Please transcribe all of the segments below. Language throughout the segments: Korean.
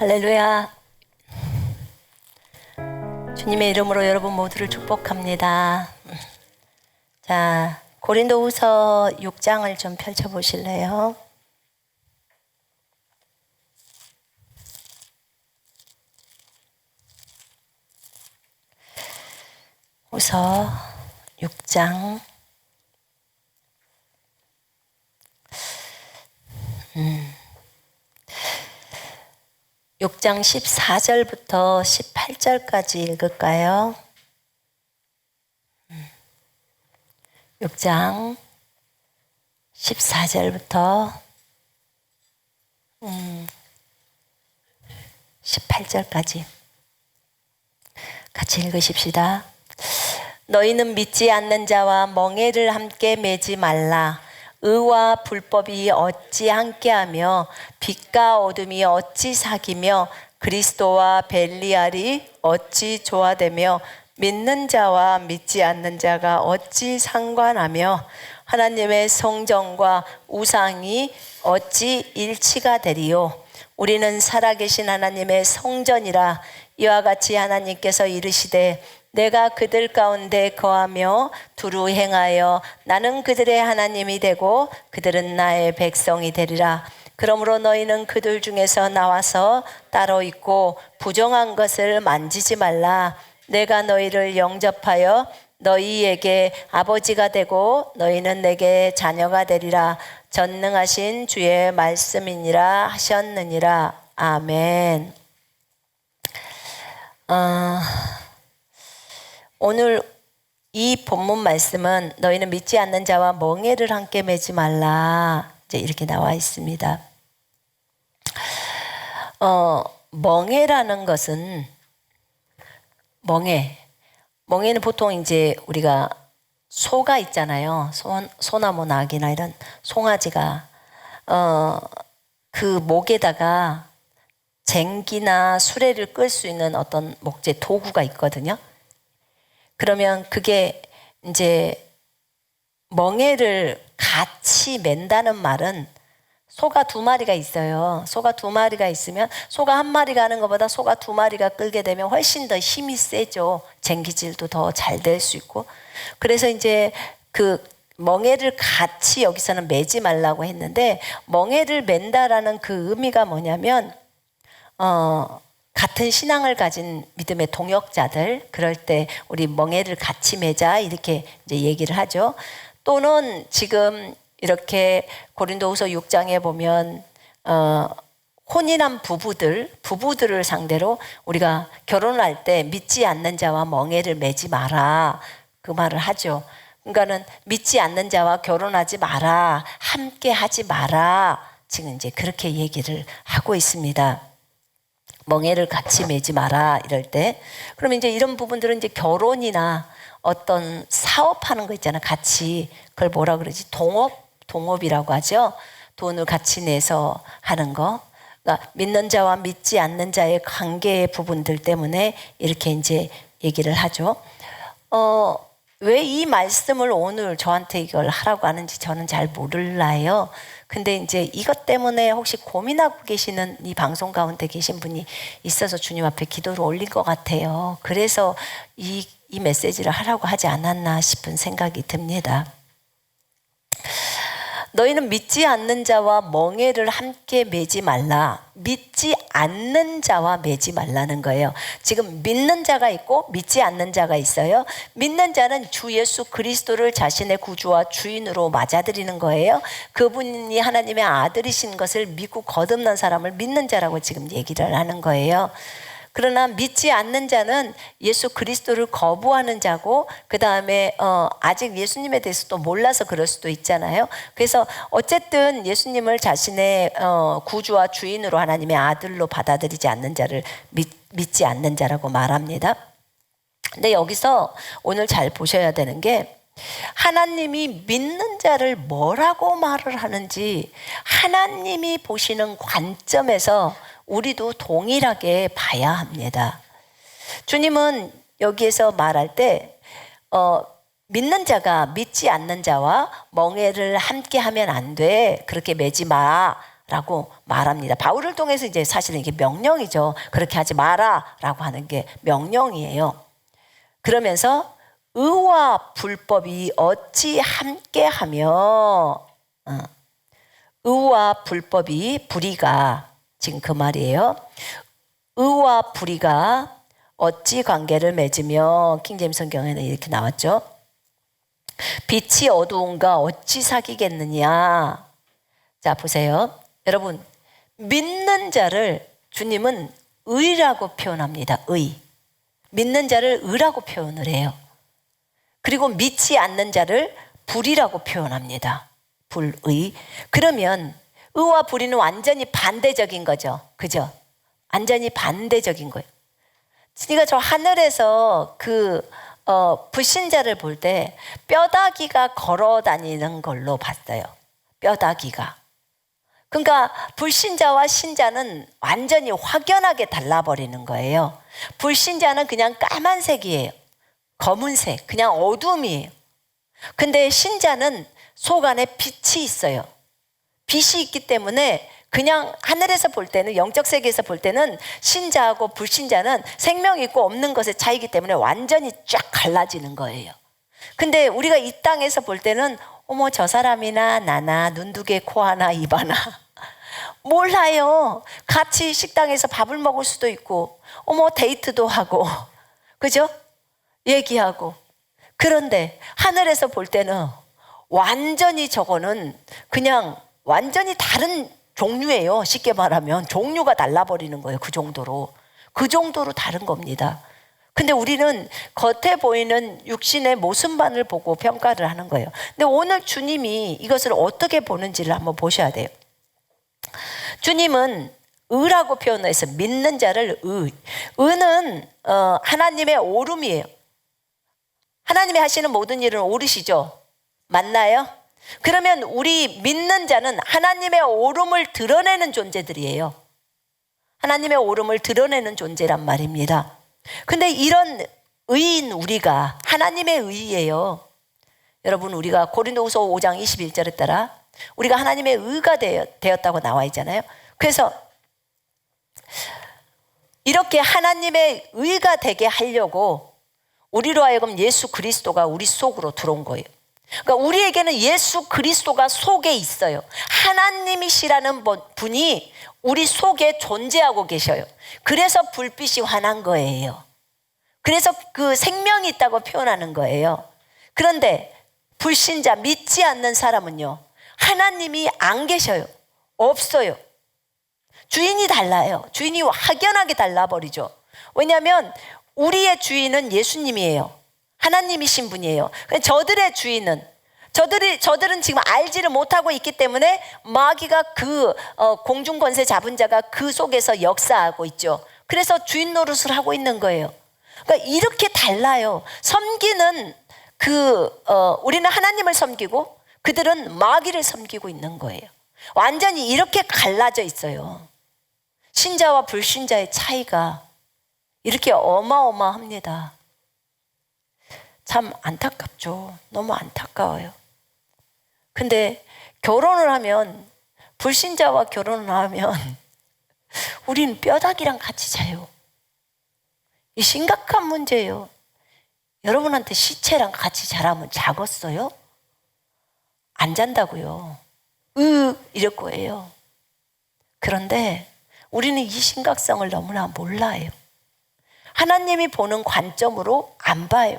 할렐루야. 주님의 이름으로 여러분 모두를 축복합니다. 자, 고린도후서 6장을 좀 펼쳐보실래요? 후서 6장 6장 14절부터 18절까지 읽을까요? 6장 14절부터 18절까지 같이 읽으십시다. 너희는 믿지 않는 자와 멍에를 함께 매지 말라. 의와 불법이 어찌 함께하며 빛과 어둠이 어찌 사귀며 그리스도와 벨리알이 어찌 조화되며 믿는 자와 믿지 않는 자가 어찌 상관하며 하나님의 성전과 우상이 어찌 일치가 되리요. 우리는 살아계신 하나님의 성전이라. 이와 같이 하나님께서 이르시되 내가 그들 가운데 거하며 두루 행하여 나는 그들의 하나님이 되고 그들은 나의 백성이 되리라. 그러므로 너희는 그들 중에서 나와서 따로 있고 부정한 것을 만지지 말라. 내가 너희를 영접하여 너희에게 아버지가 되고 너희는 내게 자녀가 되리라. 전능하신 주의 말씀이니라 하셨느니라. 아멘. 오늘 이 본문 말씀은 너희는 믿지 않는 자와 멍에를 함께 매지 말라, 이제 이렇게 나와 있습니다. 멍에라는 것은 멍에는 보통 이제 우리가 소가 있잖아요. 소나무 낙이나 이런 송아지가 그 목에다가 쟁기나 수레를 끌 수 있는 어떤 목재 도구가 있거든요. 그러면 그게 이제 멍에를 같이 맨다는 말은 소가 두 마리가 있어요. 소가 두 마리가 있으면 소가 한 마리가 하는 것보다 소가 두 마리가 끌게 되면 훨씬 더 힘이 세죠. 쟁기질도 더 잘 될 수 있고. 그래서 이제 그 멍에를 같이 여기서는 매지 말라고 했는데, 멍에를 맨다라는 그 의미가 뭐냐면 같은 신앙을 가진 믿음의 동역자들, 그럴 때 우리 멍에를 같이 매자 이렇게 이제 얘기를 하죠. 또는 지금 이렇게 고린도후서 6장에 보면 혼인한 부부들을 상대로 우리가 결혼할 때 믿지 않는 자와 멍에를 매지 마라, 그 말을 하죠. 그러니까는 믿지 않는 자와 결혼하지 마라, 함께 하지 마라, 지금 이제 그렇게 얘기를 하고 있습니다. 멍에를 같이 매지 마라 이럴 때. 그러면 이제 이런 부분들은 이제 결혼이나 어떤 사업하는 거 있잖아, 같이. 그걸 뭐라 그러지? 동업이라고 하죠. 돈을 같이 내서 하는 거. 그러니까 믿는 자와 믿지 않는 자의 관계의 부분들 때문에 이렇게 이제 얘기를 하죠. 왜 이 말씀을 오늘 저한테 이걸 하라고 하는지 저는 잘 몰라요. 근데 이제 이것 때문에 혹시 고민하고 계시는 이 방송 가운데 계신 분이 있어서 주님 앞에 기도를 올린 것 같아요. 그래서 이 메시지를 하라고 하지 않았나 싶은 생각이 듭니다. 너희는 믿지 않는 자와 멍에를 함께 매지 말라. 믿지 않는 자와 매지 말라는 거예요. 지금 믿는 자가 있고 믿지 않는 자가 있어요. 믿는 자는 주 예수 그리스도를 자신의 구주와 주인으로 맞아들이는 거예요. 그분이 하나님의 아들이신 것을 믿고 거듭난 사람을 믿는 자라고 지금 얘기를 하는 거예요. 그러나 믿지 않는 자는 예수 그리스도를 거부하는 자고, 그 다음에 아직 예수님에 대해서 또 몰라서 그럴 수도 있잖아요. 그래서 어쨌든 예수님을 자신의 구주와 주인으로 하나님의 아들로 받아들이지 않는 자를 믿지 않는 자라고 말합니다. 근데 여기서 오늘 잘 보셔야 되는 게, 하나님이 믿는 자를 뭐라고 말을 하는지 하나님이 보시는 관점에서 우리도 동일하게 봐야 합니다. 주님은 여기에서 말할 때 믿는 자가 믿지 않는 자와 멍에를 함께 하면 안 돼, 그렇게 매지 마 라고 말합니다. 바울을 통해서 이제 사실은 이게 명령이죠. 그렇게 하지 마라 라고 하는 게 명령이에요. 그러면서 의와 불법이 어찌 함께하며, 의와 불법이, 불의가, 지금 그 말이에요. 의와 불의가 어찌 관계를 맺으며, 킹제임스 성경에는 이렇게 나왔죠. 빛이 어두운가 어찌 사귀겠느냐. 자, 보세요. 여러분, 믿는 자를 주님은 의라고 표현합니다. 의. 믿는 자를 의라고 표현을 해요. 그리고 믿지 않는 자를 불이라고 표현합니다. 불의. 그러면 의와 불의는 완전히 반대적인 거죠. 그죠? 완전히 반대적인 거예요. 그러니까 저 하늘에서 불신자를 볼 때 뼈다귀가 걸어 다니는 걸로 봤어요. 뼈다귀가. 그러니까 불신자와 신자는 완전히 확연하게 달라버리는 거예요. 불신자는 그냥 까만색이에요. 검은색, 그냥 어둠이에요. 근데 신자는 속 안에 빛이 있어요. 빛이 있기 때문에 그냥 하늘에서 볼 때는, 영적 세계에서 볼 때는 신자하고 불신자는 생명 있고 없는 것의 차이기 때문에 완전히 쫙 갈라지는 거예요. 근데 우리가 이 땅에서 볼 때는 어머, 저 사람이나 나나 눈 두 개, 코 하나, 입 하나 몰라요. 같이 식당에서 밥을 먹을 수도 있고, 어머, 데이트도 하고, 그죠? 얘기하고. 그런데 하늘에서 볼 때는 완전히 저거는 그냥 완전히 다른 종류예요. 쉽게 말하면 종류가 달라버리는 거예요. 그 정도로 다른 겁니다. 근데 우리는 겉에 보이는 육신의 모습만을 보고 평가를 하는 거예요. 근데 오늘 주님이 이것을 어떻게 보는지를 한번 보셔야 돼요. 주님은 의라고 표현해서 믿는 자를 의. 의는 하나님의 오름이에요. 하나님이 하시는 모든 일은 옳으시죠? 맞나요? 그러면 우리 믿는 자는 하나님의 오름을 드러내는 존재들이에요. 하나님의 오름을 드러내는 존재란 말입니다. 근데 이런 의인 우리가 하나님의 의예요. 여러분, 우리가 고린도후서 5장 21절에 따라 우리가 하나님의 의가 되었다고 나와 있잖아요. 그래서 이렇게 하나님의 의가 되게 하려고 우리로 하여금 예수 그리스도가 우리 속으로 들어온 거예요. 그러니까 우리에게는 예수 그리스도가 속에 있어요. 하나님이시라는 분이 우리 속에 존재하고 계셔요. 그래서 불빛이 환한 거예요. 그래서 그 생명이 있다고 표현하는 거예요. 그런데 불신자, 믿지 않는 사람은요, 하나님이 안 계셔요. 없어요. 주인이 달라요. 주인이 확연하게 달라버리죠. 왜냐하면 우리의 주인은 예수님이에요. 하나님이신 분이에요. 저들의 주인은, 저들은 지금 알지를 못하고 있기 때문에 마귀가 공중권세 잡은 자가 그 속에서 역사하고 있죠. 그래서 주인 노릇을 하고 있는 거예요. 그러니까 이렇게 달라요. 섬기는 우리는 하나님을 섬기고 그들은 마귀를 섬기고 있는 거예요. 완전히 이렇게 갈라져 있어요. 신자와 불신자의 차이가 이렇게 어마어마합니다. 참 안타깝죠. 너무 안타까워요. 근데 결혼을 하면, 불신자와 결혼을 하면 우리는 뼈다귀랑 같이 자요. 이 심각한 문제예요. 여러분한테 시체랑 같이 자라면 자겠어요? 안 잔다고요. 이럴 거예요. 그런데 우리는 이 심각성을 너무나 몰라요. 하나님이 보는 관점으로 안 봐요.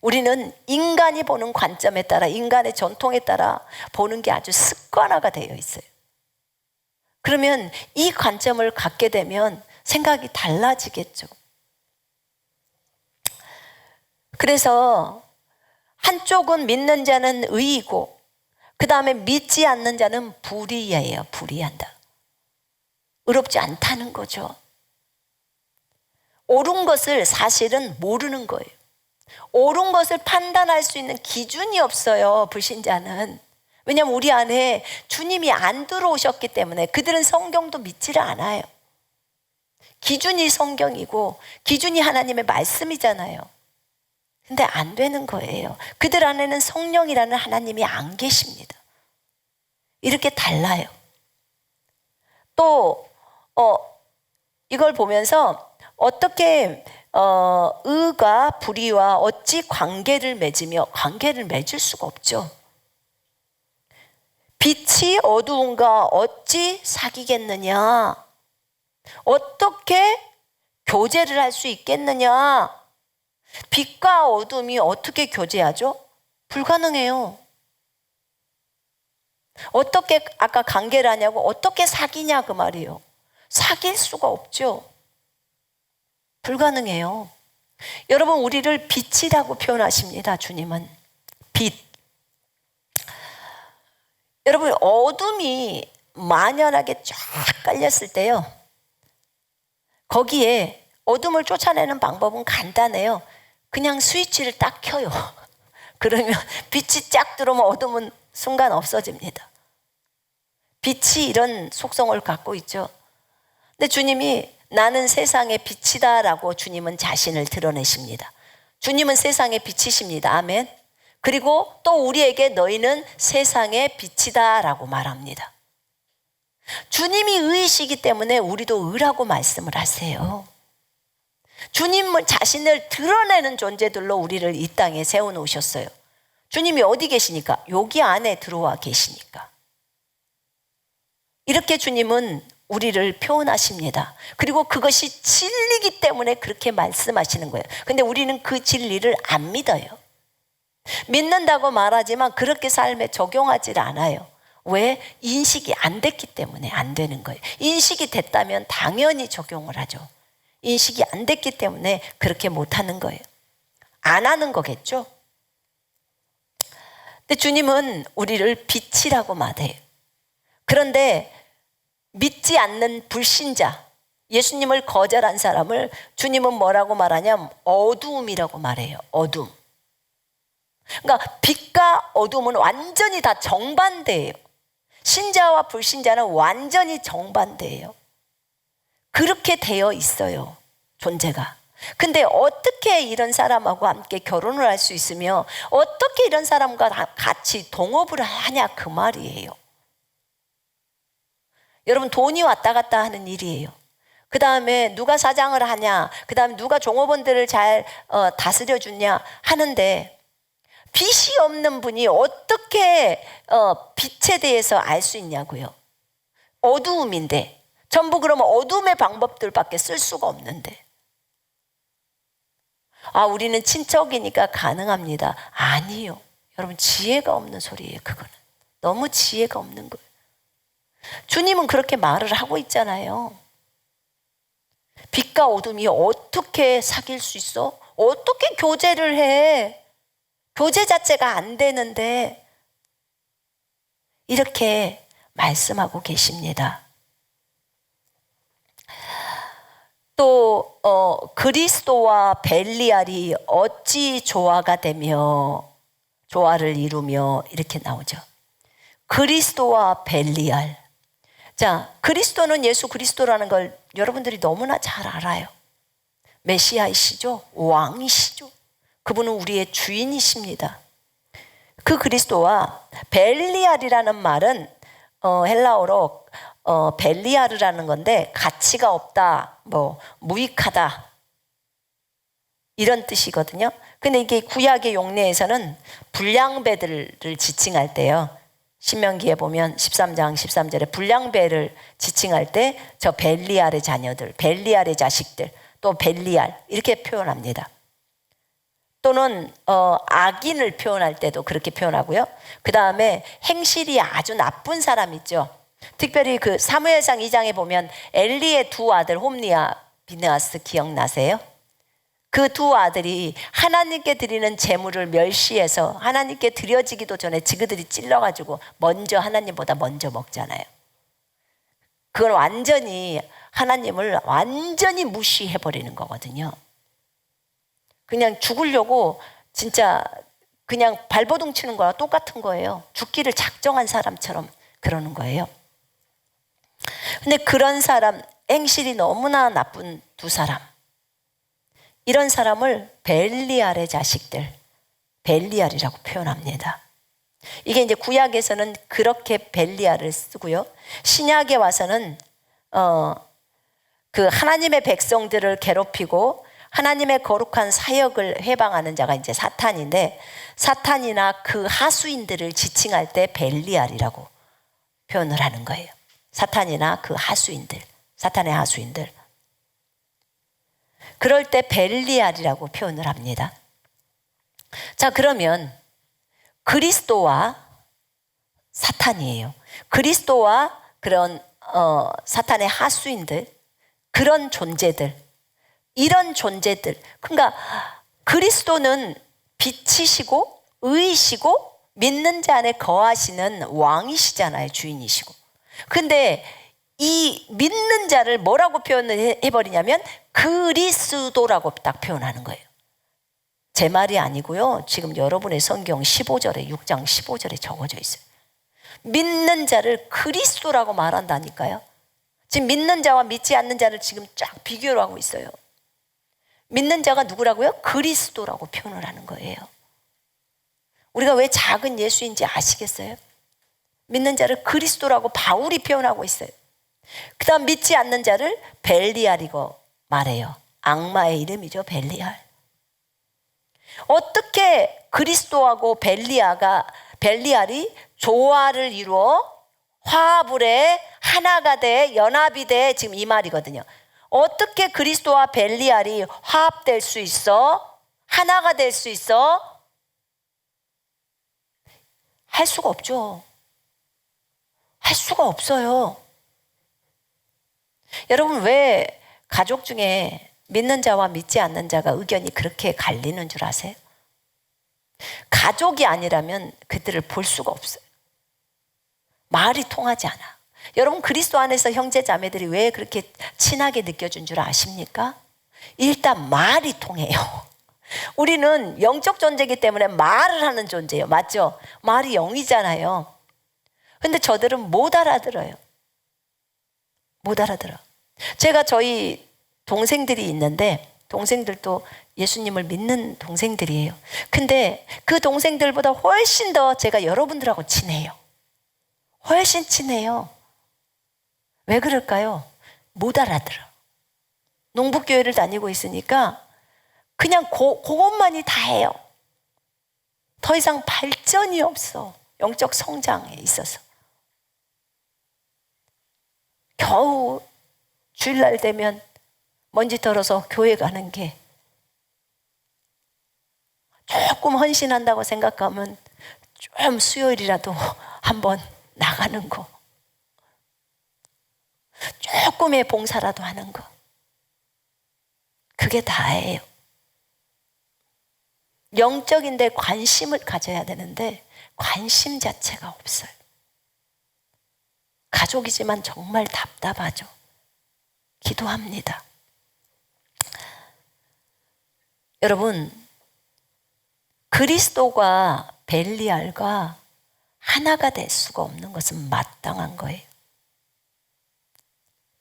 우리는 인간이 보는 관점에 따라, 인간의 전통에 따라 보는 게 아주 습관화가 되어 있어요. 그러면 이 관점을 갖게 되면 생각이 달라지겠죠. 그래서 한쪽은 믿는 자는 의이고 그 다음에 믿지 않는 자는 불의예요. 불의한다. 의롭지 않다는 거죠. 옳은 것을 사실은 모르는 거예요. 옳은 것을 판단할 수 있는 기준이 없어요. 불신자는. 왜냐하면 우리 안에 주님이 안 들어오셨기 때문에 그들은 성경도 믿지를 않아요. 기준이 성경이고 기준이 하나님의 말씀이잖아요. 근데 안 되는 거예요. 그들 안에는 성령이라는 하나님이 안 계십니다. 이렇게 달라요. 또 이걸 보면서 어떻게 의가 불의와 어찌 관계를 맺으며 관계를 맺을 수가 없죠. 빛이 어두움과 어찌 사귀겠느냐? 어떻게 교제를 할 수 있겠느냐? 빛과 어둠이 어떻게 교제하죠? 불가능해요. 어떻게 아까 관계를 하냐고 어떻게 사귀냐 그 말이에요. 사귈 수가 없죠. 불가능해요. 여러분 우리를 빛이라고 표현하십니다. 주님은 빛. 여러분 어둠이 만연하게 쫙 깔렸을 때요. 거기에 어둠을 쫓아내는 방법은 간단해요. 그냥 스위치를 딱 켜요. 그러면 빛이 쫙 들어오면 어둠은 순간 없어집니다. 빛이 이런 속성을 갖고 있죠. 근데 주님이 나는 세상의 빛이다 라고 주님은 자신을 드러내십니다. 주님은 세상의 빛이십니다. 아멘. 그리고 또 우리에게 너희는 세상의 빛이다 라고 말합니다. 주님이 의이시기 때문에 우리도 의라고 말씀을 하세요. 주님은 자신을 드러내는 존재들로 우리를 이 땅에 세워놓으셨어요. 주님이 어디 계시니까? 여기 안에 들어와 계시니까. 이렇게 주님은 우리를 표현하십니다. 그리고 그것이 진리이기 때문에 그렇게 말씀하시는 거예요. 근데 우리는 그 진리를 안 믿어요. 믿는다고 말하지만 그렇게 삶에 적용하지 않아요. 왜? 인식이 안 됐기 때문에 안 되는 거예요. 인식이 됐다면 당연히 적용을 하죠. 인식이 안 됐기 때문에 그렇게 못하는 거예요. 안 하는 거겠죠. 근데 주님은 우리를 빛이라고 말해요. 그런데 믿지 않는 불신자, 예수님을 거절한 사람을 주님은 뭐라고 말하냐면 어두움이라고 말해요. 어둠. 그러니까 빛과 어둠은 완전히 다 정반대예요. 신자와 불신자는 완전히 정반대예요. 그렇게 되어 있어요. 존재가. 근데 어떻게 이런 사람하고 함께 결혼을 할 수 있으며 어떻게 이런 사람과 같이 동업을 하냐 그 말이에요. 여러분 돈이 왔다 갔다 하는 일이에요. 그 다음에 누가 사장을 하냐, 그 다음에 누가 종업원들을 잘 다스려 주냐 하는데 빛이 없는 분이 어떻게 빛에 대해서 알 수 있냐고요. 어두움인데 전부 그러면 어둠의 방법들밖에 쓸 수가 없는데 우리는 친척이니까 가능합니다. 아니요. 여러분 지혜가 없는 소리예요. 그거는 너무 지혜가 없는 거예요. 주님은 그렇게 말을 하고 있잖아요. 빛과 어둠이 어떻게 사귈 수 있어? 어떻게 교제를 해? 교제 자체가 안 되는데 이렇게 말씀하고 계십니다. 또 그리스도와 벨리알이 어찌 조화가 되며 조화를 이루며 이렇게 나오죠. 그리스도와 벨리알. 자, 그리스도는 예수 그리스도라는 걸 여러분들이 너무나 잘 알아요. 메시아이시죠. 왕이시죠. 그분은 우리의 주인이십니다. 그 그리스도와 벨리알이라는 말은 헬라어로 벨리아르라는 건데 가치가 없다, 무익하다 이런 뜻이거든요. 근데 이게 구약의 용례에서는 불량배들을 지칭할 때요. 신명기에 보면 13장 13절에 불량배를 지칭할 때 저 벨리알의 자녀들, 벨리알의 자식들, 또 벨리알 이렇게 표현합니다. 또는 악인을 표현할 때도 그렇게 표현하고요. 그 다음에 행실이 아주 나쁜 사람 있죠. 특별히 그 사무엘상 2장에 보면 엘리의 두 아들 홈리와 비느하스 기억나세요? 그 두 아들이 하나님께 드리는 제물을 멸시해서 하나님께 드려지기도 전에 지그들이 찔러가지고 먼저 하나님보다 먼저 먹잖아요. 그건 완전히 하나님을 완전히 무시해버리는 거거든요. 그냥 죽으려고 진짜 그냥 발버둥 치는 거랑 똑같은 거예요. 죽기를 작정한 사람처럼 그러는 거예요. 근데 그런 사람, 행실이 너무나 나쁜 두 사람, 이런 사람을 벨리알의 자식들, 벨리알이라고 표현합니다. 이게 이제 구약에서는 그렇게 벨리알을 쓰고요. 신약에 와서는 그 하나님의 백성들을 괴롭히고 하나님의 거룩한 사역을 해방하는 자가 이제 사탄인데, 사탄이나 그 하수인들을 지칭할 때 벨리알이라고 표현을 하는 거예요. 사탄이나 그 하수인들, 사탄의 하수인들. 그럴 때 벨리알이라고 표현을 합니다. 자, 그러면 그리스도와 사탄이에요. 그리스도와 그런 사탄의 하수인들, 그런 존재들, 이런 존재들. 그러니까 그리스도는 빛이시고 의이시고 믿는 자 안에 거하시는 왕이시잖아요. 주인이시고. 근데 이 믿는 자를 뭐라고 표현을 해버리냐면 그리스도라고 딱 표현하는 거예요. 제 말이 아니고요. 지금 여러분의 성경 15절에 6장 15절에 적어져 있어요. 믿는 자를 그리스도라고 말한다니까요. 지금 믿는 자와 믿지 않는 자를 지금 쫙 비교를 하고 있어요. 믿는 자가 누구라고요? 그리스도라고 표현을 하는 거예요. 우리가 왜 작은 예수인지 아시겠어요? 믿는 자를 그리스도라고 바울이 표현하고 있어요. 그 다음 믿지 않는 자를 벨리알이고 말해요. 악마의 이름이죠. 벨리알. 어떻게 그리스도하고 벨리알이 조화를 이루어 화합을 해 하나가 돼 연합이 돼, 지금 이 말이거든요. 어떻게 그리스도와 벨리알이 화합될 수 있어? 하나가 될 수 있어? 할 수가 없죠. 할 수가 없어요. 여러분, 왜 가족 중에 믿는 자와 믿지 않는 자가 의견이 그렇게 갈리는 줄 아세요? 가족이 아니라면 그들을 볼 수가 없어요. 말이 통하지 않아. 여러분, 그리스도 안에서 형제 자매들이 왜 그렇게 친하게 느껴진 줄 아십니까? 일단 말이 통해요. 우리는 영적 존재이기 때문에 말을 하는 존재예요. 맞죠? 말이 영이잖아요. 근데 저들은 못 알아들어요. 못 알아들어. 제가 저희 동생들이 있는데, 동생들도 예수님을 믿는 동생들이에요. 근데 그 동생들보다 훨씬 더 제가 여러분들하고 친해요. 훨씬 친해요. 왜 그럴까요? 못 알아들어. 농부교회를 다니고 있으니까 그냥 그것만이 다예요. 더 이상 발전이 없어. 영적 성장에 있어서. 겨우 주일날 되면 먼지 털어서 교회 가는 게, 조금 헌신한다고 생각하면 좀 수요일이라도 한번 나가는 거, 조금의 봉사라도 하는 거, 그게 다예요. 영적인데 관심을 가져야 되는데 관심 자체가 없어요. 가족이지만 정말 답답하죠. 기도합니다. 여러분, 그리스도가 벨리알과 하나가 될 수가 없는 것은 마땅한 거예요.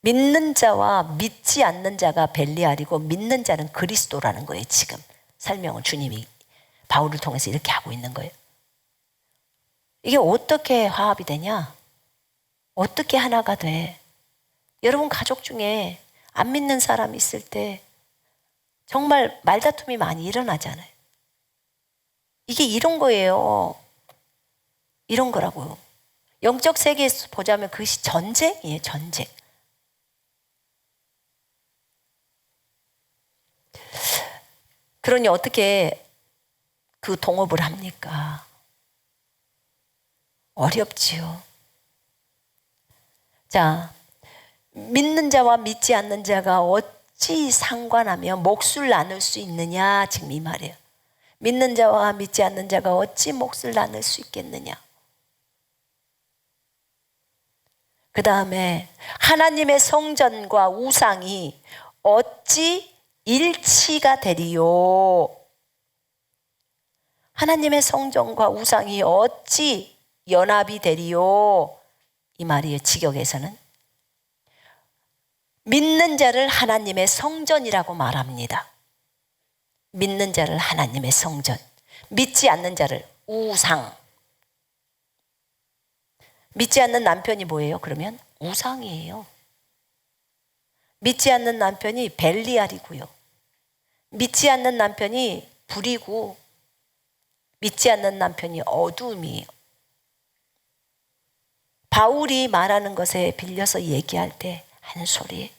믿는 자와 믿지 않는 자가 벨리알이고 믿는 자는 그리스도라는 거예요. 지금 설명을 주님이 바울을 통해서 이렇게 하고 있는 거예요. 이게 어떻게 화합이 되냐? 어떻게 하나가 돼? 여러분 가족 중에 안 믿는 사람이 있을 때 정말 말다툼이 많이 일어나잖아요. 이게 이런 거예요. 이런 거라고요. 영적 세계에서 보자면 그것이 전쟁이에요. 전쟁. 그러니 어떻게 그 동업을 합니까? 어렵지요. 자, 믿는 자와 믿지 않는 자가 어찌 상관하며 몫을 나눌 수 있느냐, 지금 이 말이에요. 믿는 자와 믿지 않는 자가 어찌 몫을 나눌 수 있겠느냐. 그 다음에 하나님의 성전과 우상이 어찌 일치가 되리요. 하나님의 성전과 우상이 어찌 연합이 되리요. 이 말이에요. 직역에서는. 믿는 자를 하나님의 성전이라고 말합니다. 믿는 자를 하나님의 성전, 믿지 않는 자를 우상. 믿지 않는 남편이 뭐예요? 그러면 우상이에요. 믿지 않는 남편이 벨리알이고요. 믿지 않는 남편이 불이고 믿지 않는 남편이 어두움이에요. 바울이 말하는 것에 빌려서 얘기할 때 하는 소리.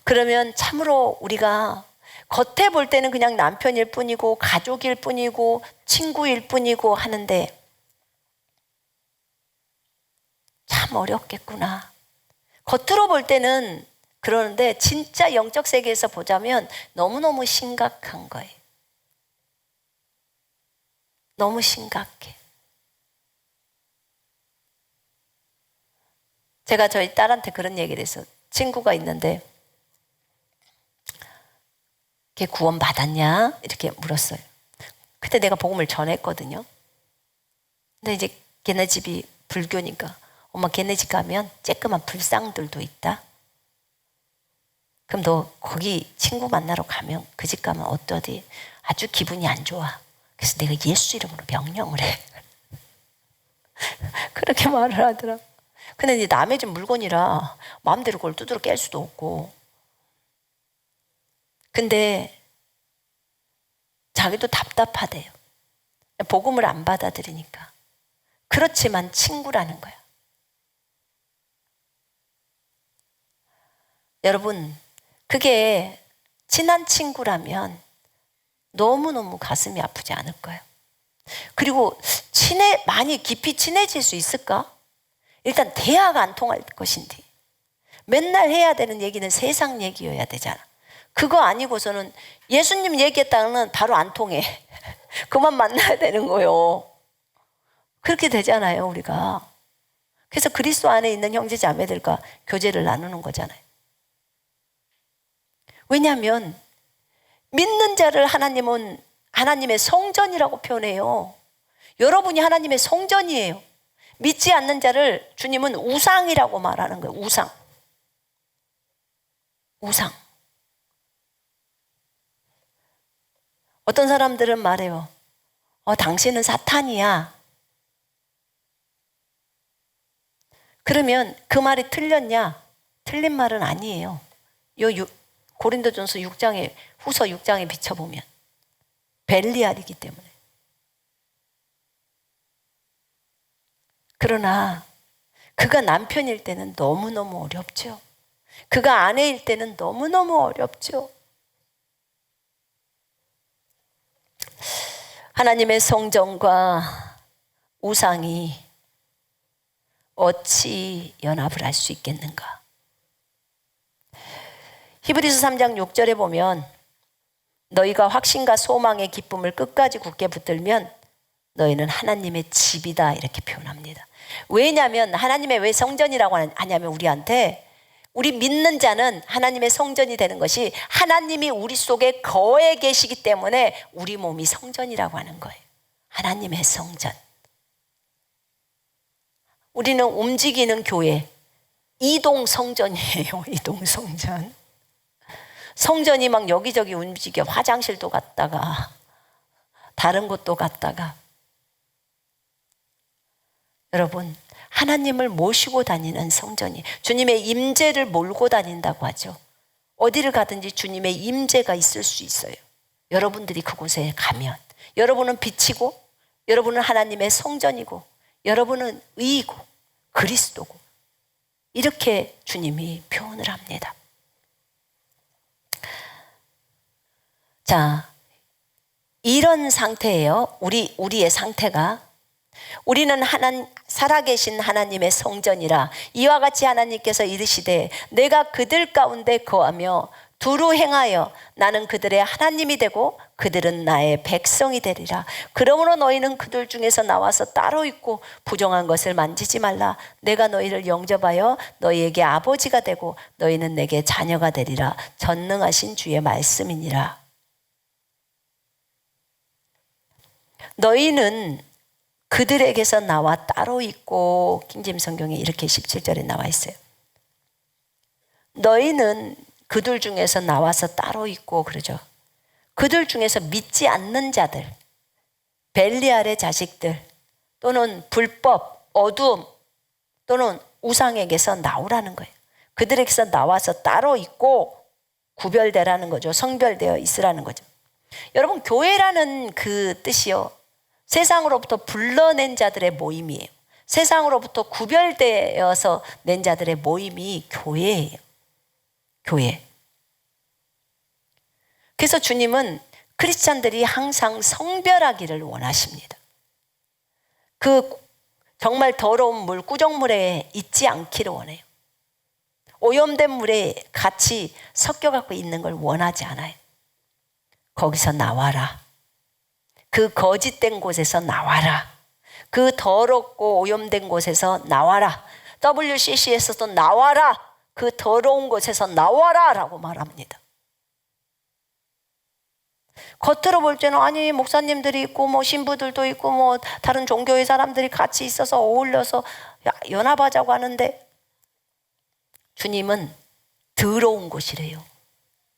그러면 참으로 우리가 겉에 볼 때는 그냥 남편일 뿐이고 가족일 뿐이고 친구일 뿐이고 하는데 참 어렵겠구나. 겉으로 볼 때는 그러는데 진짜 영적 세계에서 보자면 너무너무 심각한 거예요. 너무 심각해. 제가 저희 딸한테 그런 얘기를 했어요. 친구가 있는데 걔 구원 받았냐? 이렇게 물었어요. 그때 내가 복음을 전했거든요. 근데 이제 걔네 집이 불교니까 엄마 걔네 집 가면 쬐끄만 불상들도 있다. 그럼 너 거기 친구 만나러 가면 그 집 가면 어떠디? 아주 기분이 안 좋아. 그래서 내가 예수 이름으로 명령을 해. 그렇게 말을 하더라. 근데 이제 남의 집 물건이라 마음대로 그걸 두드러 깰 수도 없고. 근데 자기도 답답하대요. 복음을 안 받아들이니까. 그렇지만 친구라는 거야. 여러분, 그게 친한 친구라면 너무너무 가슴이 아프지 않을까요? 그리고 많이 깊이 친해질 수 있을까? 일단 대화가 안 통할 것인데 맨날 해야 되는 얘기는 세상 얘기여야 되잖아. 그거 아니고서는 예수님 얘기했다는 바로 안 통해. 그만 만나야 되는 거요. 그렇게 되잖아요, 우리가. 그래서 그리스도 안에 있는 형제 자매들과 교제를 나누는 거잖아요. 왜냐하면 믿는 자를 하나님은 하나님의 성전이라고 표현해요. 여러분이 하나님의 성전이에요. 믿지 않는 자를 주님은 우상이라고 말하는 거예요. 우상. 어떤 사람들은 말해요. 당신은 사탄이야. 그러면 그 말이 틀렸냐? 틀린 말은 아니에요. 고린도전서 6장에 후서 6장에 비춰보면 벨리알이기 때문에. 그러나 그가 남편일 때는 너무너무 어렵죠. 그가 아내일 때는 너무너무 어렵죠. 하나님의 성전과 우상이 어찌 연합을 할 수 있겠는가? 히브리서 3장 6절에 보면 너희가 확신과 소망의 기쁨을 끝까지 굳게 붙들면 너희는 하나님의 집이다 이렇게 표현합니다. 왜냐하면 하나님의 왜 성전이라고 하냐면 우리 믿는 자는 하나님의 성전이 되는 것이 하나님이 우리 속에 거해 계시기 때문에 우리 몸이 성전이라고 하는 거예요. 하나님의 성전. 우리는 움직이는 교회, 이동 성전이에요. 이동 성전. 성전이 막 여기저기 움직여. 화장실도 갔다가 다른 곳도 갔다가. 여러분, 하나님을 모시고 다니는 성전이 주님의 임재를 몰고 다닌다고 하죠. 어디를 가든지 주님의 임재가 있을 수 있어요. 여러분들이 그곳에 가면 여러분은 빛이고 여러분은 하나님의 성전이고 여러분은 의이고 그리스도고 이렇게 주님이 표현을 합니다. 자, 이런 상태예요. 우리의 상태가. 우리는 살아계신 하나님의 성전이라 이와 같이 하나님께서 이르시되 내가 그들 가운데 거하며 두루 행하여 나는 그들의 하나님이 되고 그들은 나의 백성이 되리라. 그러므로 너희는 그들 중에서 나와서 따로 있고 부정한 것을 만지지 말라. 내가 너희를 영접하여 너희에게 아버지가 되고 너희는 내게 자녀가 되리라. 전능하신 주의 말씀이니라. 너희는 그들에게서 나와 따로 있고, 킹제임스 성경에 이렇게 17절에 나와 있어요. 너희는 그들 중에서 나와서 따로 있고 그러죠. 그들 중에서 믿지 않는 자들, 벨리알의 자식들 또는 불법, 어두움 또는 우상에게서 나오라는 거예요. 그들에게서 나와서 따로 있고 구별되라는 거죠. 성별되어 있으라는 거죠. 여러분, 교회라는 그 뜻이요, 세상으로부터 불러낸 자들의 모임이에요. 세상으로부터 구별되어서 낸 자들의 모임이 교회예요. 교회. 그래서 주님은 크리스찬들이 항상 성별하기를 원하십니다. 그 정말 더러운 물, 꾸정물에 있지 않기를 원해요. 오염된 물에 같이 섞여갖고 있는 걸 원하지 않아요. 거기서 나와라. 그 거짓된 곳에서 나와라. 그 더럽고 오염된 곳에서 나와라. WCC에서도 나와라. 그 더러운 곳에서 나와라 라고 말합니다. 겉으로 볼 때는 아니, 목사님들이 있고 뭐 신부들도 있고 뭐 다른 종교의 사람들이 같이 있어서 어울려서 연합하자고 하는데, 주님은 더러운 곳이래요.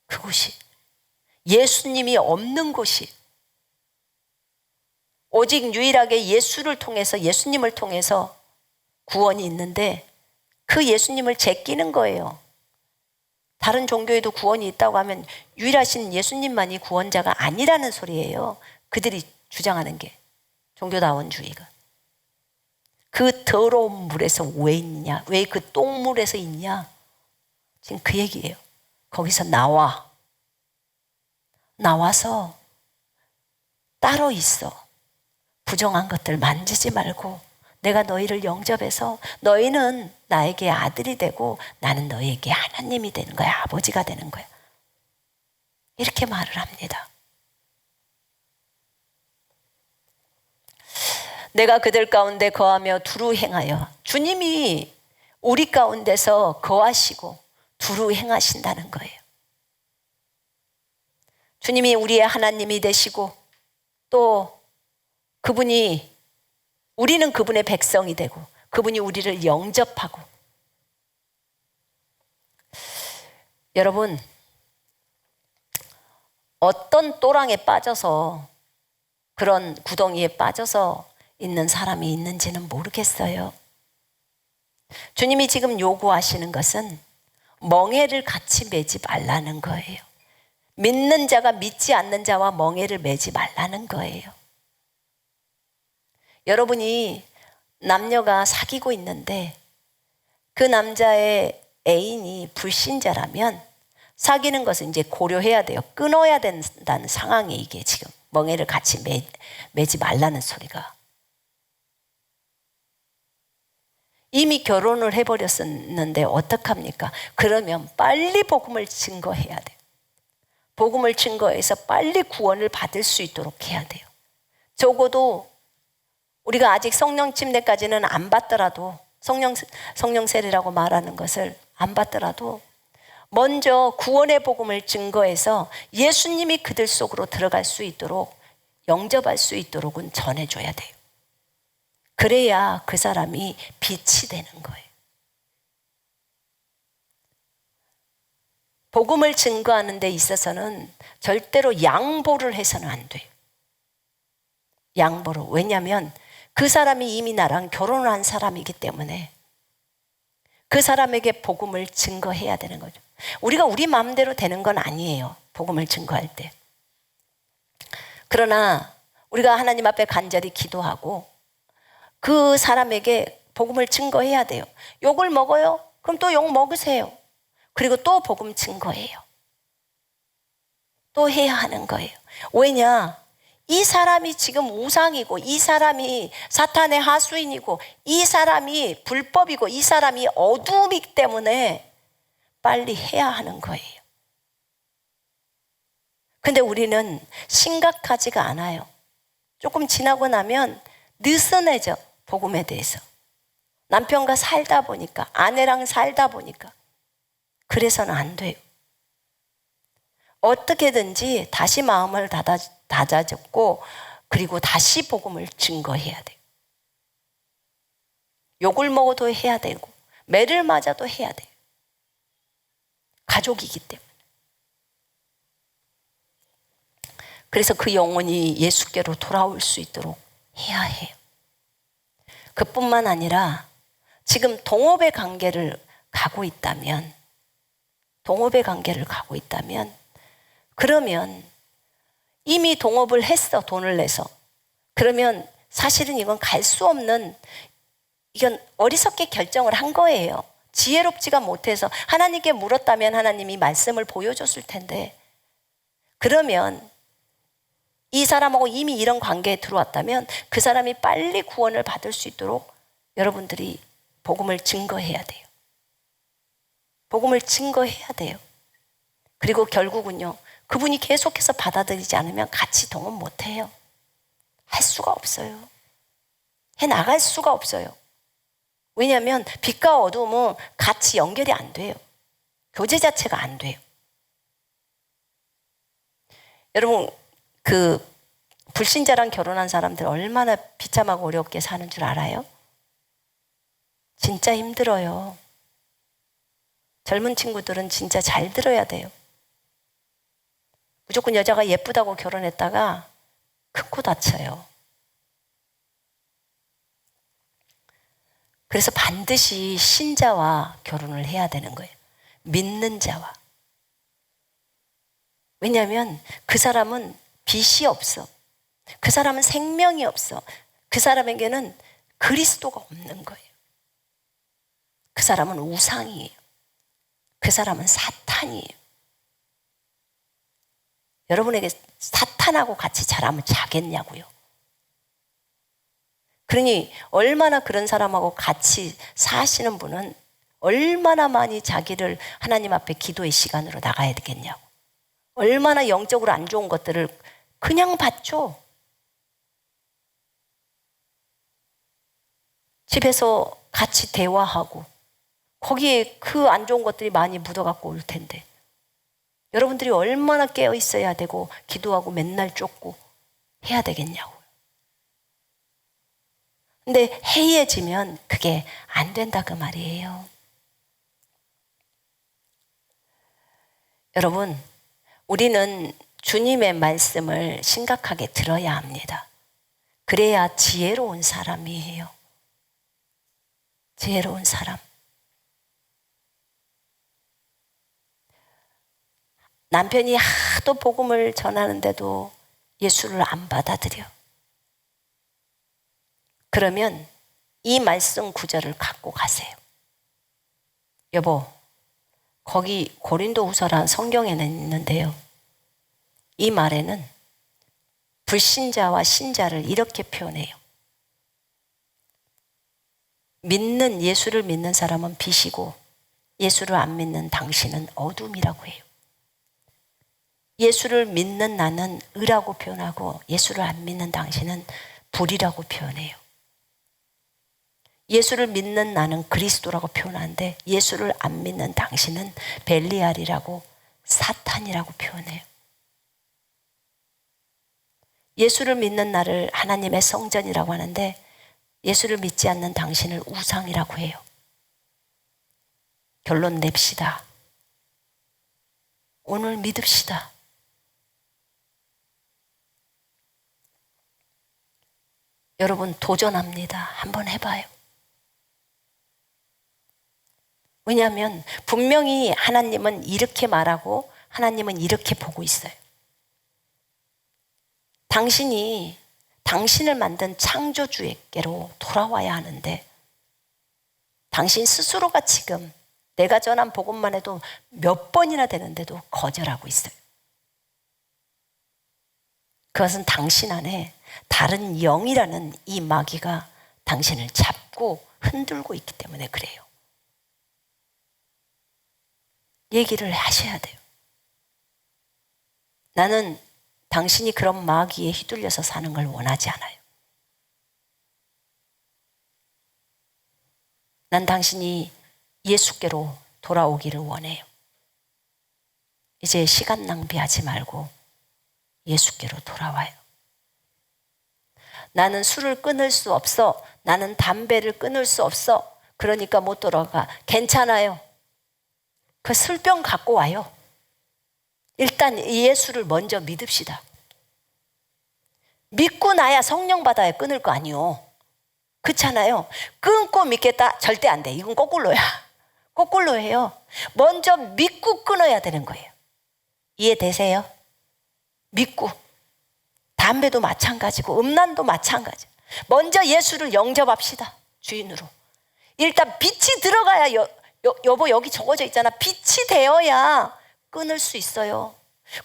그곳이 예수님이 없는 곳이, 오직 유일하게 예수를 통해서, 예수님을 통해서 구원이 있는데 그 예수님을 제끼는 거예요. 다른 종교에도 구원이 있다고 하면 유일하신 예수님만이 구원자가 아니라는 소리예요. 그들이 주장하는 게, 종교다원주의가. 그 더러운 물에서 왜 있냐? 왜 그 똥물에서 있냐? 지금 그 얘기예요. 거기서 나와서 따로 있어. 부정한 것들 만지지 말고 내가 너희를 영접해서 너희는 나에게 아들이 되고 나는 너희에게 하나님이 되는 거야. 아버지가 되는 거야. 이렇게 말을 합니다. 내가 그들 가운데 거하며 두루 행하여, 주님이 우리 가운데서 거하시고 두루 행하신다는 거예요. 주님이 우리의 하나님이 되시고 또 우리는 그분의 백성이 되고 그분이 우리를 영접하고. 여러분, 어떤 또랑에 빠져서, 그런 구덩이에 빠져서 있는 사람이 있는지는 모르겠어요. 주님이 지금 요구하시는 것은 멍에를 같이 매지 말라는 거예요. 믿는 자가 믿지 않는 자와 멍에를 매지 말라는 거예요. 여러분이 남녀가 사귀고 있는데 그 남자의 애인이 불신자라면 사귀는 것을 이제 고려해야 돼요. 끊어야 된다는 상황이, 이게 지금 멍에를 같이 매지 말라는 소리가. 이미 결혼을 해버렸었는데 어떡합니까? 그러면 빨리 복음을 증거해야 돼요. 복음을 증거해서 빨리 구원을 받을 수 있도록 해야 돼요. 적어도 우리가 아직 성령 침례까지는 안 받더라도, 성령 세례라고 말하는 것을 안 받더라도 먼저 구원의 복음을 증거해서 예수님이 그들 속으로 들어갈 수 있도록, 영접할 수 있도록은 전해줘야 돼요. 그래야 그 사람이 빛이 되는 거예요. 복음을 증거하는 데 있어서는 절대로 양보를 해서는 안 돼요. 양보로. 왜냐하면 그 사람이 이미 나랑 결혼을 한 사람이기 때문에 그 사람에게 복음을 증거해야 되는 거죠. 우리가 우리 마음대로 되는 건 아니에요. 복음을 증거할 때. 그러나 우리가 하나님 앞에 간절히 기도하고 그 사람에게 복음을 증거해야 돼요. 욕을 먹어요? 그럼 또 욕 먹으세요. 그리고 또 복음 증거해요. 또 해야 하는 거예요. 왜냐? 이 사람이 지금 우상이고, 이 사람이 사탄의 하수인이고, 이 사람이 불법이고, 이 사람이 어둠이기 때문에 빨리 해야 하는 거예요. 근데 우리는 심각하지가 않아요. 조금 지나고 나면 느슨해져, 복음에 대해서. 남편과 살다 보니까, 아내랑 살다 보니까. 그래서는 안 돼요. 어떻게든지 다시 마음을 다잡고 그리고 다시 복음을 증거해야 돼요. 욕을 먹어도 해야 되고 매를 맞아도 해야 돼요. 가족이기 때문에. 그래서 그 영혼이 예수께로 돌아올 수 있도록 해야 해요. 그뿐만 아니라 지금 동업의 관계를 가고 있다면, 동업의 관계를 가고 있다면, 그러면 이미 동업을 했어, 돈을 내서. 그러면 사실은 이건 갈 수 없는, 이건 어리석게 결정을 한 거예요. 지혜롭지가 못해서. 하나님께 물었다면 하나님이 말씀을 보여줬을 텐데, 그러면 이 사람하고 이미 이런 관계에 들어왔다면 그 사람이 빨리 구원을 받을 수 있도록 여러분들이 복음을 증거해야 돼요. 복음을 증거해야 돼요. 그리고 결국은요, 그분이 계속해서 받아들이지 않으면 같이 동업 못해요. 할 수가 없어요. 해 나갈 수가 없어요. 왜냐하면 빛과 어둠은 같이 연결이 안 돼요. 교제 자체가 안 돼요. 여러분, 그 불신자랑 결혼한 사람들 얼마나 비참하고 어렵게 사는 줄 알아요? 진짜 힘들어요. 젊은 친구들은 진짜 잘 들어야 돼요. 무조건 여자가 예쁘다고 결혼했다가 큰 코 다쳐요. 그래서 반드시 신자와 결혼을 해야 되는 거예요. 믿는 자와. 왜냐하면 그 사람은 빛이 없어. 그 사람은 생명이 없어. 그 사람에게는 그리스도가 없는 거예요. 그 사람은 우상이에요. 그 사람은 사탄이에요. 여러분에게 사탄하고 같이 자라면 자겠냐고요. 그러니 얼마나 그런 사람하고 같이 사시는 분은 얼마나 많이 자기를 하나님 앞에 기도의 시간으로 나가야 되겠냐고. 얼마나 영적으로 안 좋은 것들을 그냥 받죠. 집에서 같이 대화하고 거기에 그 안 좋은 것들이 많이 묻어갖고 올 텐데 여러분들이 얼마나 깨어 있어야 되고 기도하고 맨날 쫓고 해야 되겠냐고요. 근데 해이해지면 그게 안 된다 그 말이에요. 여러분, 우리는 주님의 말씀을 심각하게 들어야 합니다. 그래야 지혜로운 사람이에요. 지혜로운 사람. 남편이 하도 복음을 전하는데도 예수를 안 받아들여. 그러면 이 말씀 구절을 갖고 가세요. 여보, 거기 고린도후서란 성경에는 있는데요. 이 말에는 불신자와 신자를 이렇게 표현해요. 믿는 예수를 믿는 사람은 빛이고 예수를 안 믿는 당신은 어둠이라고 해요. 예수를 믿는 나는 의라고 표현하고 예수를 안 믿는 당신은 불이라고 표현해요. 예수를 믿는 나는 그리스도라고 표현하는데 예수를 안 믿는 당신은 벨리알이라고 사탄이라고 표현해요. 예수를 믿는 나를 하나님의 성전이라고 하는데 예수를 믿지 않는 당신을 우상이라고 해요. 결론 냅시다. 오늘 믿읍시다. 여러분 도전합니다. 한번 해봐요. 왜냐하면 분명히 하나님은 이렇게 말하고 하나님은 이렇게 보고 있어요. 당신이 당신을 만든 창조주에게로 돌아와야 하는데 당신 스스로가 지금 내가 전한 복음만 해도 몇 번이나 되는데도 거절하고 있어요. 그것은 당신 안에 다른 영이라는 이 마귀가 당신을 잡고 흔들고 있기 때문에 그래요. 얘기를 하셔야 돼요. 나는 당신이 그런 마귀에 휘둘려서 사는 걸 원하지 않아요. 난 당신이 예수께로 돌아오기를 원해요. 이제 시간 낭비하지 말고 예수께로 돌아와요. 나는 술을 끊을 수 없어. 나는 담배를 끊을 수 없어. 그러니까 못 돌아가. 괜찮아요. 그 술병 갖고 와요. 일단 예수를 먼저 믿읍시다. 믿고 나야 성령 받아야 끊을 거 아니요. 그렇잖아요. 끊고 믿겠다? 절대 안 돼. 이건 거꾸로야. 거꾸로 해요. 먼저 믿고 끊어야 되는 거예요. 이해되세요? 믿고. 담배도 마찬가지고 음란도 마찬가지. 먼저 예수를 영접합시다. 주인으로. 일단 빛이 들어가야 여보 여기 적어져 있잖아. 빛이 되어야 끊을 수 있어요.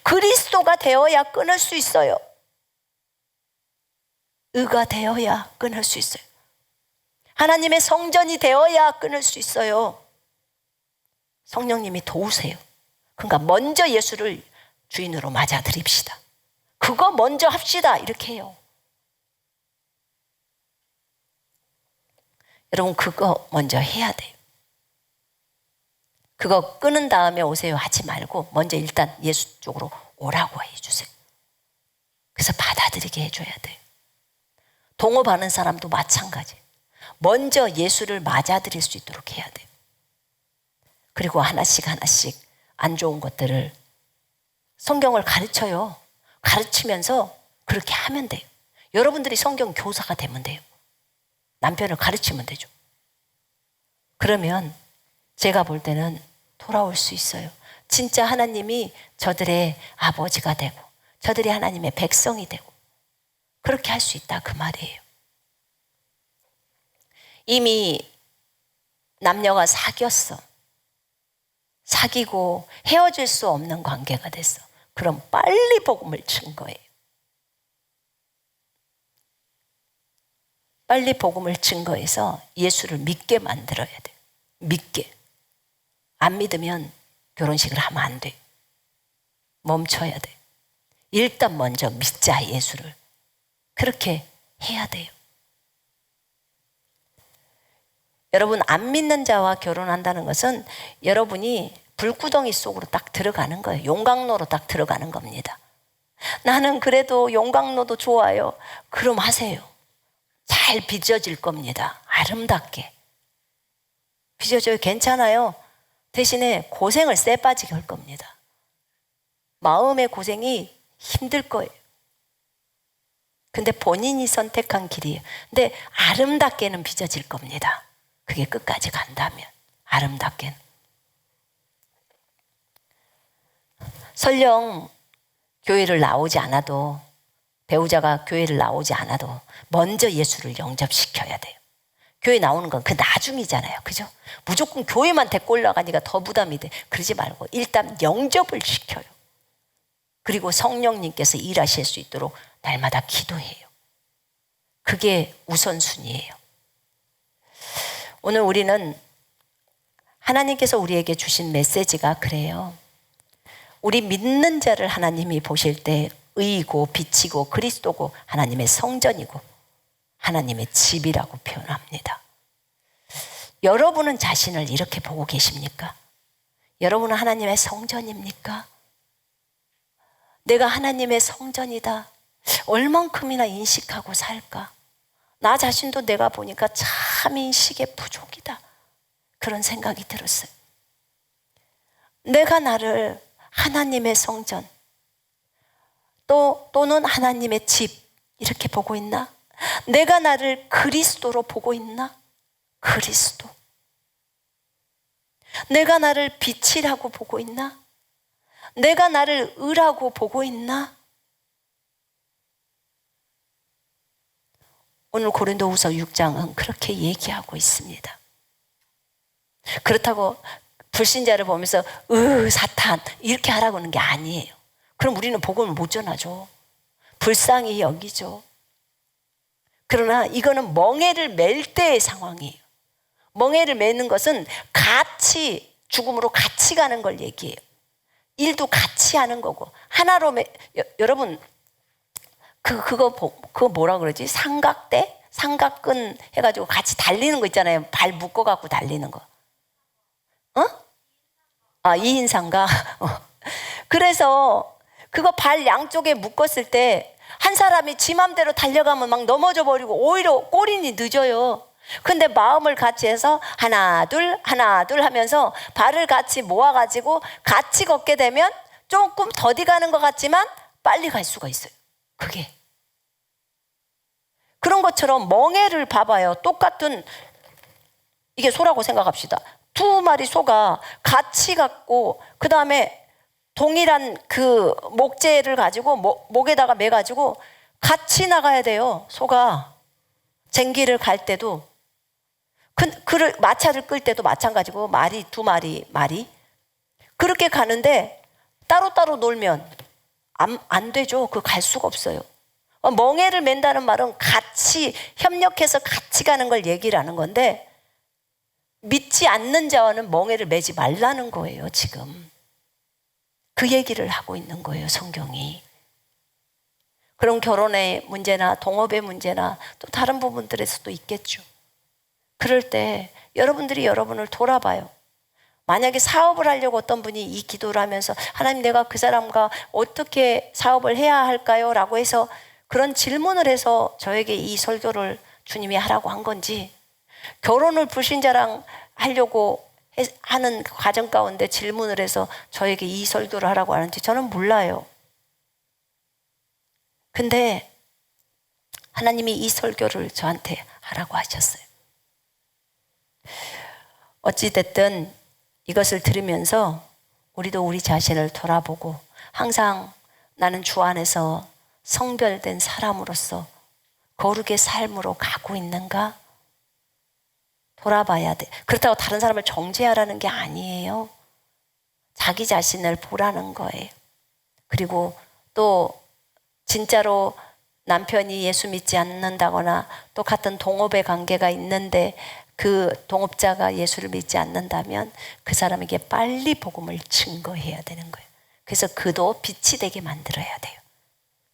그리스도가 되어야 끊을 수 있어요. 의가 되어야 끊을 수 있어요. 하나님의 성전이 되어야 끊을 수 있어요. 성령님이 도우세요. 그러니까 먼저 예수를 주인으로 맞아들입시다. 그거 먼저 합시다. 이렇게 해요. 여러분 그거 먼저 해야 돼요. 그거 끊은 다음에 오세요 하지 말고 먼저 일단 예수 쪽으로 오라고 해주세요. 그래서 받아들이게 해줘야 돼요. 동업하는 사람도 마찬가지. 먼저 예수를 맞아들일 수 있도록 해야 돼요. 그리고 하나씩 하나씩 안 좋은 것들을 성경을 가르쳐요. 가르치면서 그렇게 하면 돼요. 여러분들이 성경 교사가 되면 돼요. 남편을 가르치면 되죠. 그러면 제가 볼 때는 돌아올 수 있어요. 진짜 하나님이 저들의 아버지가 되고 저들이 하나님의 백성이 되고 그렇게 할 수 있다 그 말이에요. 이미 남녀가 사귀었어. 사귀고 헤어질 수 없는 관계가 됐어. 그럼 빨리 복음을 친 거예요. 빨리 복음을 증거해서 예수를 믿게 만들어야 돼요. 믿게. 안 믿으면 결혼식을 하면 안 돼요. 멈춰야 돼요. 일단 먼저 믿자 예수를. 그렇게 해야 돼요. 여러분 안 믿는 자와 결혼한다는 것은 여러분이 불구덩이 속으로 딱 들어가는 거예요. 용광로로 딱 들어가는 겁니다. 나는 그래도 용광로도 좋아요. 그럼 하세요. 잘 빚어질 겁니다. 아름답게. 빚어져요. 괜찮아요. 대신에 고생을 쎄 빠지게 할 겁니다. 마음의 고생이 힘들 거예요. 근데 본인이 선택한 길이에요. 근데 아름답게는 빚어질 겁니다. 그게 끝까지 간다면 아름답게는. 설령 교회를 나오지 않아도 배우자가 교회를 나오지 않아도 먼저 예수를 영접시켜야 돼요. 교회 나오는 건 그 나중이잖아요. 그죠? 무조건 교회만 데리고 올라가니까 더 부담이 돼. 그러지 말고 일단 영접을 시켜요. 그리고 성령님께서 일하실 수 있도록 날마다 기도해요. 그게 우선순위예요. 오늘 우리는 하나님께서 우리에게 주신 메시지가 그래요. 우리 믿는 자를 하나님이 보실 때 의이고 빛이고 그리스도고 하나님의 성전이고 하나님의 집이라고 표현합니다. 여러분은 자신을 이렇게 보고 계십니까? 여러분은 하나님의 성전입니까? 내가 하나님의 성전이다. 얼만큼이나 인식하고 살까? 나 자신도 내가 보니까 참 인식의 부족이다. 그런 생각이 들었어요. 내가 나를 하나님의 성전 또는 하나님의 집 이렇게 보고 있나? 내가 나를 그리스도로 보고 있나? 그리스도. 내가 나를 빛이라고 보고 있나? 내가 나를 의라고 보고 있나? 오늘 고린도후서 6장은 그렇게 얘기하고 있습니다. 그렇다고 불신자를 보면서 사탄 이렇게 하라고 하는 게 아니에요. 그럼 우리는 복음을 못 전하죠. 불쌍히 여기죠. 그러나 이거는 멍에를 맬 때의 상황이에요. 멍에를 매는 것은 같이 죽음으로 같이 가는 걸 얘기해요. 일도 같이 하는 거고 하나로 여러분 그거 뭐라 그러지? 삼각대? 삼각끈 해가지고 같이 달리는 거 있잖아요. 발 묶어갖고 달리는 거. 이인삼각. 그래서 그거 발 양쪽에 묶었을 때 한 사람이 지 맘대로 달려가면 막 넘어져 버리고 오히려 꼬린이 늦어요. 근데 마음을 같이 해서 하나 둘 하면서 발을 같이 모아가지고 같이 걷게 되면 조금 더디 가는 것 같지만 빨리 갈 수가 있어요. 그게 그런 것처럼 멍에를 봐봐요. 똑같은 이게 소라고 생각합시다. 두 마리 소가 같이 갖고 그 다음에 동일한 그 목재를 가지고 목에다가 매가지고 같이 나가야 돼요. 소가 쟁기를 갈 때도 마차를 끌 때도 마찬가지고 두 마리 그렇게 가는데 따로따로 놀면 안 되죠. 그 갈 수가 없어요. 멍에를 맨다는 말은 같이 협력해서 같이 가는 걸 얘기를 하는 건데 믿지 않는 자와는 멍에를 매지 말라는 거예요. 지금 그 얘기를 하고 있는 거예요. 성경이. 그럼 결혼의 문제나 동업의 문제나 또 다른 부분들에서도 있겠죠. 그럴 때 여러분들이 여러분을 돌아봐요. 만약에 사업을 하려고 어떤 분이 이 기도를 하면서 하나님 내가 그 사람과 어떻게 사업을 해야 할까요? 라고 해서 그런 질문을 해서 저에게 이 설교를 주님이 하라고 한 건지, 결혼을 불신자랑 하려고 하는 과정 가운데 질문을 해서 저에게 이 설교를 하라고 하는지 저는 몰라요. 근데 하나님이 이 설교를 저한테 하라고 하셨어요. 어찌됐든 이것을 들으면서 우리도 우리 자신을 돌아보고 항상 나는 주 안에서 성별된 사람으로서 거룩의 삶으로 가고 있는가 돌아봐야 돼. 그렇다고 다른 사람을 정죄하라는 게 아니에요. 자기 자신을 보라는 거예요. 그리고 또 진짜로 남편이 예수 믿지 않는다거나 또 같은 동업의 관계가 있는데 그 동업자가 예수를 믿지 않는다면 그 사람에게 빨리 복음을 증거해야 되는 거예요. 그래서 그도 빛이 되게 만들어야 돼요.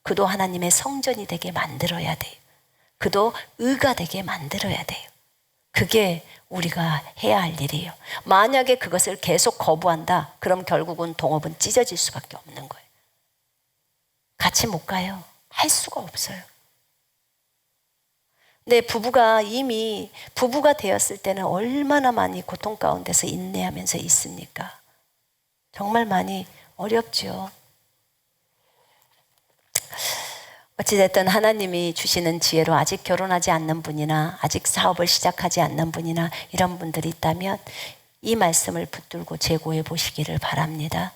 그도 하나님의 성전이 되게 만들어야 돼요. 그도 의가 되게 만들어야 돼요. 그게 우리가 해야 할 일이에요. 만약에 그것을 계속 거부한다, 그럼 결국은 동업은 찢어질 수밖에 없는 거예요. 같이 못 가요. 할 수가 없어요. 근데 이미 부부가 되었을 때는 얼마나 많이 고통 가운데서 인내하면서 있습니까? 정말 많이 어렵죠. 어찌됐든 하나님이 주시는 지혜로 아직 결혼하지 않는 분이나 아직 사업을 시작하지 않는 분이나 이런 분들이 있다면 이 말씀을 붙들고 재고해 보시기를 바랍니다.